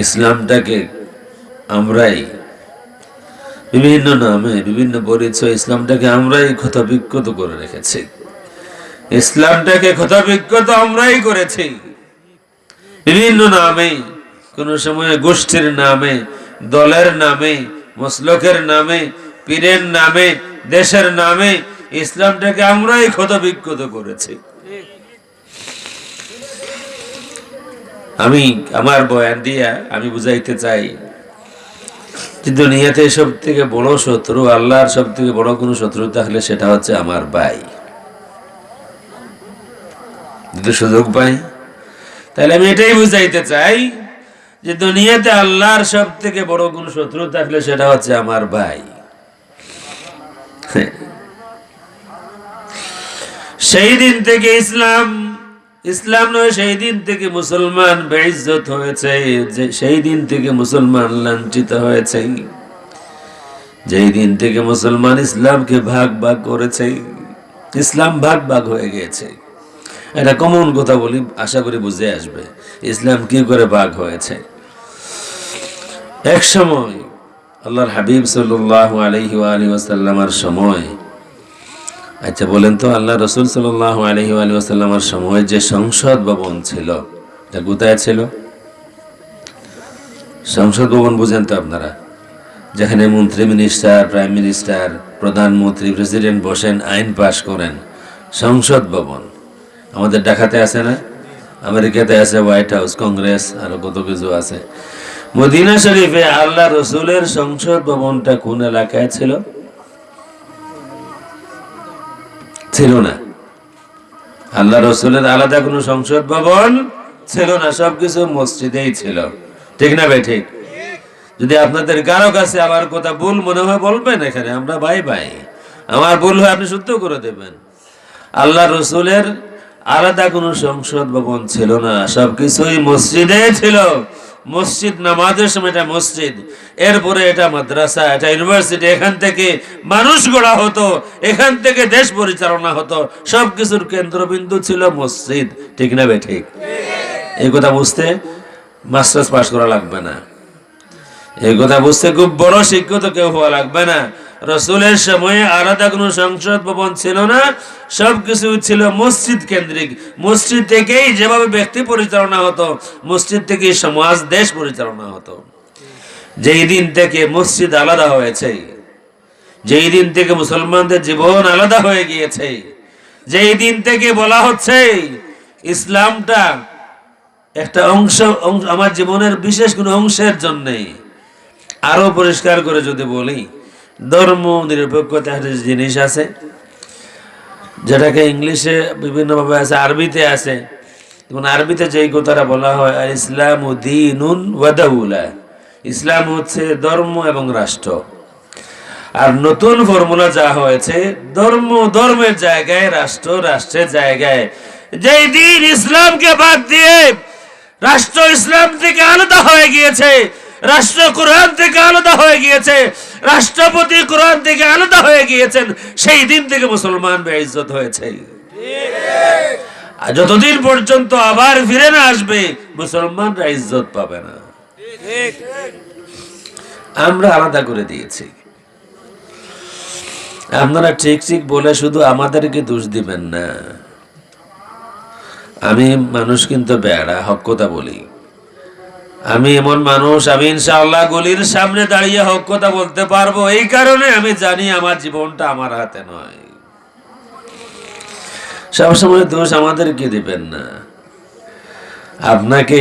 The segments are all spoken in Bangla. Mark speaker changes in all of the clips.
Speaker 1: ইসলামটাকে আমরাই বিভিন্ন নামে বিভিন্ন পরিচয় ইসলামটাকে আমরাই ক্ষতবিক্ষত করে রেখেছি। ইসলামটাকে ক্ষতবিক্ষত আমরাই করেছি বিভিন্ন নামে, কোন সময় গোষ্ঠীর নামে, দলের নামে, মসলকের নামে, পীরের নামে, দেশের নামে ইসলামটাকে আমরাই ক্ষতবিক্ষত করেছি। আমি আমার বয়ান দিয়া আমি বুঝাইতে চাই যে দুনিয়াতে সব থেকে বড় শত্রু, আল্লাহর সব থেকে বড় কোন শত্রু থাকলে সেটা হচ্ছে আমার ভাই। যদি সুযোগ পাই তাহলে আমি এটাই বুঝাইতে চাই যে দুনিয়াতে আল্লাহর সব থেকে বড় কোন শত্রু থাকলে সেটা হচ্ছে আমার ভাই। সেই দিন থেকে ইসলাম নয়, সেই দিন থেকে মুসলমান বেইজ্জত হয়েছে, সেই দিন থেকে মুসলমান লাঞ্ছিত হয়েছে, যেই দিন থেকে মুসলমান ইসলামকে ভাগ ভাগ করেছে, ইসলাম ভাগ ভাগ হয়ে গিয়েছে। এটা কমন কথা বলি, আশা করি বুঝে আসবে ইসলাম কি করে ভাগ হয়েছে। এক সময় আল্লাহর হাবিব সাল্লাল্লাহু আলাইহি ওয়াসাল্লামের সময়, আচ্ছা বলেন তো, আল্লাহ রসুল সাল্লাল্লাহু আলাইহি ওয়াসাল্লামের সময় যে সংসদ ভবন ছিল এটা কোথায় ছিল? সংসদ ভবন বুঝেন তো আপনারা, যেখানে মন্ত্রী, মিনিস্টার, প্রাইম মিনিস্টার, প্রধানমন্ত্রী, প্রেসিডেন্ট বসেন, আইন পাশ করেন। সংসদ ভবন আমাদের ঢাকাতে আছে না, আমেরিকাতে আছে হোয়াইট হাউস, কংগ্রেস, আরো কত কিছু আছে। মদিনা শরীফে আল্লাহ রসুলের সংসদ ভবনটা কোন এলাকায় ছিল? ছিল না। আল্লাহ রসুলের আলাদা কোনো সংসদ ভবন ছিল না, সবকিছু মসজিদেই ছিল। ঠিক না ভাই? ঠিক। যদি আপনাদের কারো কাছে আমার কথা ভুল মনে হয় বলবেন, এখানে আমরা ভাই ভাই, আমার ভুল হয় আপনি শুদ্ধ করে দেবেন। আল্লাহ রসুলের আলাদা কোনো সংসদ ভবন ছিল না, সবকিছুই মসজিদে ছিল। মসজিদ নামাজের সময় এটা মসজিদ, এরপরে এটা মাদ্রাসা, এটা ইউনিভার্সিটি, এখান থেকে মানুষ গড়া হতো, এখান থেকে দেশ পরিচালনা হতো, সবকিছুর কেন্দ্রবিন্দু ছিল মসজিদ। ঠিক না বে? ঠিক। এই কথা বুঝতে মাস্টার্স পাস করা লাগবে না, এই কথা বুঝতে খুব বড় শিক্ষিত কেউ হওয়া লাগবে না। রসুলের সময়ে আলাদা কোনো সংসদ ভবন ছিল না, সবকিছু ছিল মসজিদ কেন্দ্রিক। মসজিদ থেকেই যেভাবে ব্যক্তি পরিচালনা হতো, মসজিদ থেকেই সমাজ, দেশ পরিচালনা হতো। যেই দিন থেকে মসজিদ আলাদা হয়েছে, যেই দিন থেকে মুসলমানদের জীবন আলাদা হয়ে গিয়েছে, যেই দিন থেকে বলা হচ্ছে ইসলামটা একটা অংশ, আমার জীবনের বিশেষ কোনো অংশের জন্যে, আরো পরিষ্কার করে যদি বলি, ধর্ম নিরপেক্ষতা একটা জিনিস আছে, যেটাকে ইংলিশে বিভিন্নভাবে আছে, আরবিতে আছে। এখন আরবিতে যেই কথাটা বলা হয়, আর ইসলাম দীনুন ওয়া দাওলা, ইসলাম হচ্ছে ধর্ম এবং রাষ্ট্র। আর নতুন ফর্মুলা যা হয়েছে, ধর্ম ধর্মের জায়গায়, রাষ্ট্র রাষ্ট্রের জায়গায়। যেই দিন ইসলামকে বাদ দিয়ে রাষ্ট্র ইসলাম থেকে আলাদা হয়ে গিয়েছে, রাষ্ট্র কোরআন থেকে আলাদা হয়ে গিয়েছে, রাষ্ট্রপতি কোরআন থেকে আলাদা হয়ে গিয়েছেন, সেই দিন থেকে মুসলমান বেইজ্জত হয়েছে। আর যতদিন পর্যন্ত আবার ফিরে না আসবে, মুসলমানরা ইজ্জত পাবে না। আমরা আলাদা করে দিয়েছি। আপনারা ঠিক ঠিক বলে শুধু আমাদেরকে দোষ দিবেন না। আমি মানুষ কিন্তু বেড়া, হক কথা বলি। আমি এমন মানুষ, আমি ইনশাআল্লাহ গলির সামনে দাঁড়িয়ে হক কথা বলতে পারবো। এই কারণে আমি জানি আমার জীবনটা আমার হাতে নয়। সবসময় দোষ আমাদেরকে দিবেন না। আপনাকে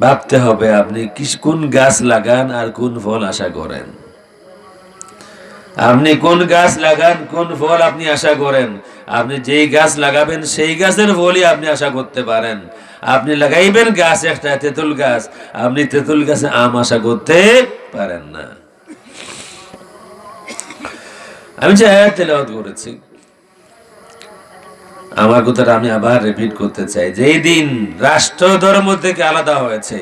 Speaker 1: ভাবতে হবে আপনি কোন গাছ লাগান আর কোন ফল আশা করেন। আপনি কোন গাছ লাগান, কোন ফল আপনি আশা করেন। আপনি যেই গাছ লাগাবেন সেই গাছের ফলই আপনি আশা করতে পারেন। আপনি লাগাইবেন গাছ একটা তেঁতুল গাছ, আপনি তেঁতুল গাছে আম আশা করতে পারেন না। আমি যে আয়াত তেলাওয়াত করেছি, আমার কথাটা আমি আবার রিপিট করতে চাই। যেই দিন রাষ্ট্র ধর্ম থেকে আলাদা হয়েছে,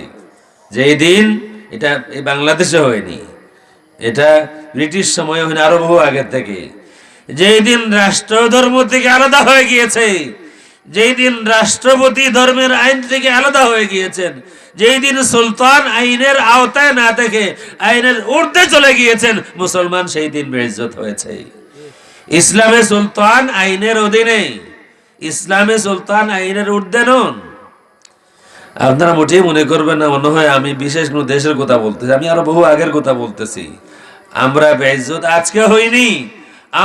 Speaker 1: যেই দিন, এটা এই বাংলাদেশে হয়নি, এটা ব্রিটিশ সময় হয়নি, আরো বহু আগের থেকে। যেই দিন রাষ্ট্র ধর্ম থেকে আলাদা হয়ে গিয়েছে, যেই দিন রাষ্ট্রপতি ধর্মের আইন থেকে আলাদা হয়ে গিয়েছেন, যেই দিন সুলতান আইনের আওতায় না থেকে আইনের ঊর্ধ্বে চলে গিয়েছেন, মুসলমান সেই দিন বেইজ্জত হয়েছে। ইসলামে সুলতান আইনের অধীনে, ইসলামে সুলতান আইনের ঊর্ধ্বে নন। আপনারা মোটেই মনে করবেন না মনে হয় আমি বিশেষ কোনো দেশের কথা বলতেছি, আমি আরো বহু আগের কথা বলতেছি। আমরা বেইজ্জত আজকে হইনি,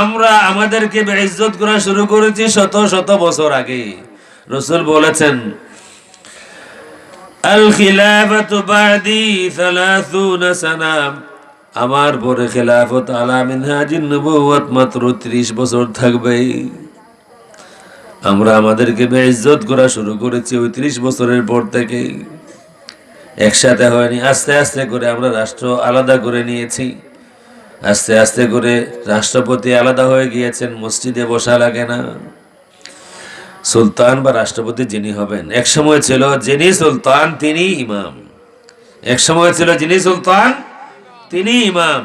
Speaker 1: আমরা আমাদেরকে বেইজ্জত করা শুরু করেছি শত শত বছর আগে। রাসূল বলেছেন, আল খিলাফাতু বাদি 30 সানা, আমার পরে খেলাফত আলা মিনহাজিন নবুওয়াত মাত্র 30 বছর থাকবে। আমরা আমাদেরকে বেইজ্জত করা শুরু করেছি ওই 30 বছরের পর থেকে। একসাথে হয়নি, আস্তে আস্তে করে আমরা রাষ্ট্র আলাদা করে নিয়েছি, আস্তে আস্তে করে রাষ্ট্রপতি আলাদা হয়ে গিয়েছেন, মসজিদে বসা লাগে না। সুলতান বা রাষ্ট্রপতি যিনি হবেন, এক সময় ছিল যিনি সুলতান তিনি ইমাম, এক সময় ছিল যিনি সুলতান তিনি ইমাম।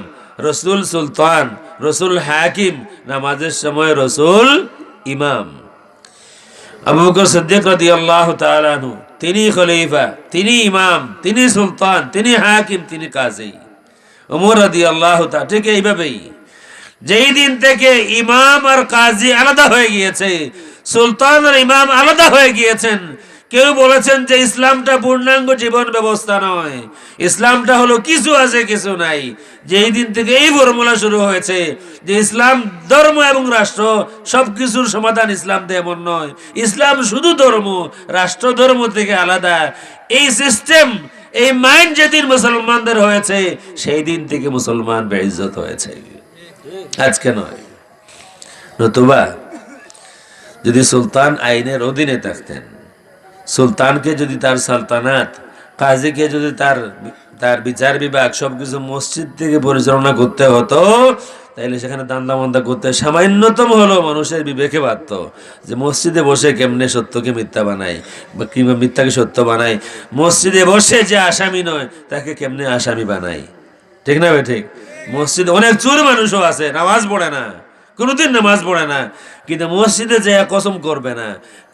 Speaker 1: রসুল সুলতান, রসুল হাকিম, নামাজের সময় রসুল ইমাম। আবু বকর সিদ্দিক রাদিয়াল্লাহু তাআলা আনহু তিনি খলিফা, তিনি ইমাম, তিনি সুলতান, তিনি হাকিম, তিনি কাজী। ওমর রাদিয়াল্লাহু তাআলা ঠিক এইভাবেই, যেই দিন থেকে ইমাম আর কাজী আলাদা হয়ে গিয়েছে, সুলতান আর ইমাম আলাদা হয়ে গিয়েছেন। কেউ বলেছেন যে ইসলামটা পূর্ণাঙ্গ জীবন ব্যবস্থা নয়, ইসলামটা হলো কিছু আছে কিছু নাই। যেই দিন থেকে এই ফর্মুলা শুরু হয়েছে যে ইসলাম ধর্ম এবং রাষ্ট্র সবকিছুর সমাধান, ইসলাম তো এমন নয়, ইসলাম শুধু ধর্ম, রাষ্ট্র ধর্ম থেকে আলাদা। এই সিস্টেম, এই মাইন্ড যেদিন মুসলমানদের হয়েছে, সেই দিন থেকে মুসলমান বেইজ্জত হয়েছে, আজকে নয়। নতুবা যদি সুলতান আইনের অধীনে থাকতেন, সুলতানকে যদি তার সালতানাত, কাজীকে যদি তার বিচার বিভাগ সবকিছু মসজিদ থেকে পরিচালনা করতে হতো, তাইলে সেখানে দান্দা মন্দা করতে সামান্যতম হলো মানুষের বিবেকে বাধ্য যে মসজিদে বসে কেমনে সত্যকে মিথ্যা বানায় বা কিংবা মিথ্যাকে সত্য বানায়, মসজিদে বসে যে আসামি নয় তাকে কেমনে আসামি বানায়। ঠিক না? ঠিক। মসজিদে অনেক চোর মানুষও আছে, নামাজ পড়ে না, কোনোদিন নামাজ পড়ে না, কিন্তু মসজিদে যে কসম করবে না,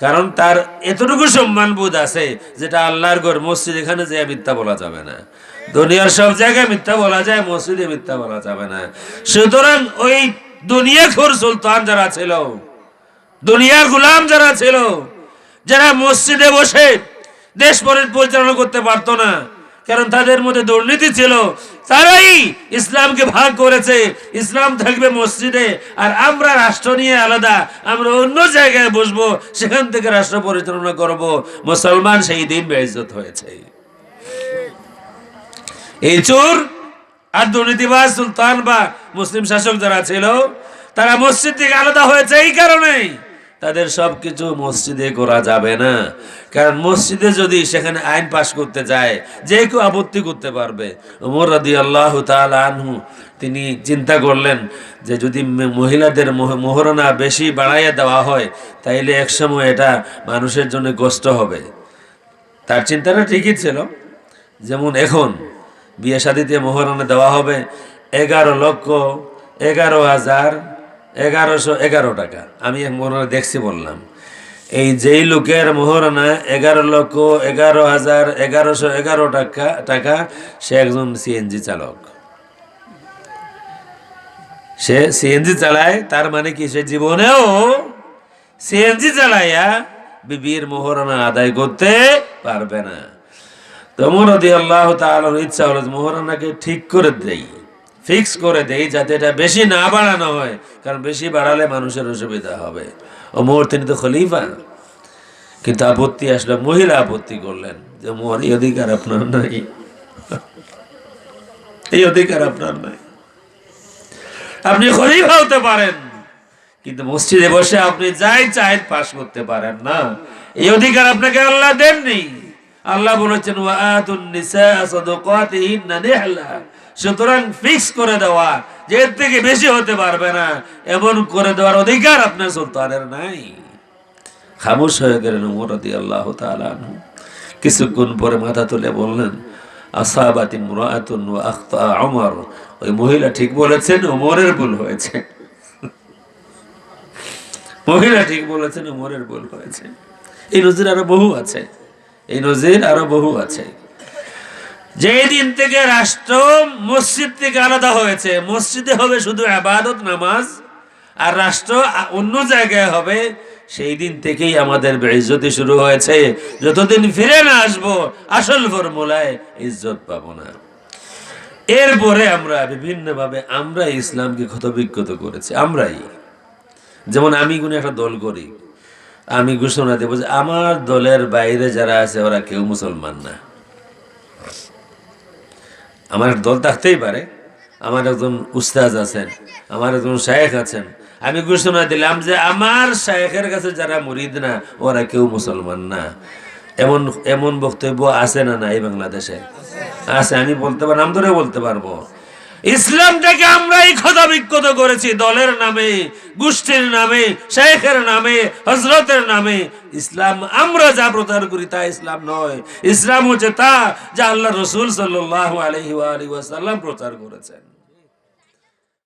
Speaker 1: কারণ তার এতটুকু সম্মান বোধ আছে যেটা আল্লাহর ঘর, মসজিদ, এখানে যে মিথ্যা বলা যাবে না। দুনিয়ার সব জায়গায় মিথ্যা বলা যায়, মসজিদে মিথ্যা বলা যাবে না। সুতরাং ওই দুনিয়াখোর সুলতান যারা ছিল, দুনিয়ার গোলাম যারা ছিল, যারা মসজিদে বসে দেশ পরিচালনা করতে পারতো না, কারণ তাদের মধ্যে দুর্নীতি ছিল, তারাই ইসলামকে ভাগ করেছে। ইসলাম থাকবে মসজিদে আর আমরা রাষ্ট্র নিয়ে আলাদা, আমরা অন্য জায়গায় বসবো, সেখান থেকে রাষ্ট্র পরিচালনা করব। মুসলমান সেই দিন বেইজ্জত হয়েছে। এই চোর আর দুর্নীতিবাজ সুলতান বা মুসলিম শাসক যারা ছিল, তারা মসজিদ থেকে আলাদা হয়েছে এই কারণেই তাদের সবকিছু মসজিদে করা যাবে না। কারণ মসজিদে যদি সেখানে আইন পাশ করতে যায়, যে কেউ আপত্তি করতে পারবে। ওমর রাদিয়াল্লাহু তাআলা আনহু তিনি চিন্তা করলেন যে যদি মহিলাদের মোহরানা বেশি বাড়াইয়া দেওয়া হয়, তাইলে একসময় এটা মানুষের জন্য কষ্ট হবে। তার চিন্তাটা ঠিকই ছিল। যেমন এখন বিয়ে শাদিতে মোহরানা দেওয়া হবে 11,11,11,11 টাকা। আমি এক মোহরানা দেখছি, বললাম এই যেই লোকের মোহরানা 11,11,11,11 টাকা, সে একজন সিএনজি চালক, সে সিএনজি চালায়। তার মানে কি, সে জীবনেও সিএনজি চালাইয়া বিবির মোহরানা আদায় করতে পারবে না। ওমর রাদিয়াল্লাহু তাআলার ইচ্ছা হলো মোহরানাকে ঠিক করে দেই, ফিক্স করে দেই, যাতে এটা বেশি না বাড়ানো হয়, কারণ বেশি বাড়ালে মানুষের অসুবিধা হবে। ওমর তিনি তো খলিফা, কিন্তু আপত্তি আসলে, মহিলা আপত্তি করলেন যে ওমর, এই অধিকার আপনার নাই, এই অধিকার আপনার নাই। আপনি খলিফা হতে পারেন, কিন্তু মসজিদে বসে আপনি যাই চাই পাশ করতে পারেন না, এই অধিকার আপনাকে আল্লাহ দেননি। আল্লাহ বলেছেন ওয়াআতুন নিসা সাদাকাতিহিন্না নিহলা, সুতরাং ফিক্স করে দেওয়া যে এর থেকে বেশি হতে পারবে না, এমন করে দেওয়ার অধিকার আপনার সুলতানের নাই। খামোশ হয়ে গেলেন ওমর রাদিয়াল্লাহু তাআলা আনহু। কিছুক্ষণ পরে মাথা তুলে বললেন, আসাবাতি মুরাআতুন ওয়া আখতা ওমর, ওই মহিলা ঠিক বলেছেন, ওমরের ভুল হয়েছে। মহিলা ঠিক বলেছেন, ওমরের ভুল হয়েছে। এই নজির আরো বহু আছে, এই নজির আরো বহু আছে। যেই দিন থেকে রাষ্ট্র মসজিদ থেকে আলাদা হয়েছে, মসজিদে হবে শুধু ইবাদত নামাজ, আর রাষ্ট্র অন্য জায়গায় হবে, সেই দিন থেকেই আমাদের বেইজ্জতি শুরু হয়েছে। যতদিন ফিরে না আসবো আসল ফর্মুলায়, ইজ্জত পাবো না। এরপরে আমরা বিভিন্ন ভাবে আমরা ইসলামকে ক্ষতবিক্ষত করেছি আমরাই। যেমন আমি কোনো একটা দল করি, আমি ঘোষণা দেবো যে আমার দলের বাইরে যারা আছে ওরা কেউ মুসলমান না। আমার দল থাকতেই পারে, আমার একজন উস্তাজ আছেন, আমার একজন শায়েখ আছেন, আমি ঘোষণা দিলাম যে আমার শায়েখের কাছে যারা মুরিদ না ওরা কেউ মুসলমান না। এমন এমন বক্তব্য আছে না নাই বাংলাদেশে? আছে, আমি বলতে পারবো, নাম ধরে বলতে পারবো। ইসলামটাকে আমরাই ক্ষতবিক্ষত করেছি দলের নামে, গোষ্ঠীর নামে, শায়েখের নামে, হযরতের নামে। ইসলাম আমরা যা প্রচার করি তা ইসলাম নয়। ইসলাম হচ্ছে তা যা আল্লাহ রাসূল সাল্লাল্লাহু আলাইহি ওয়া আলিহি ওয়াসাল্লাম প্রচার করেছেন।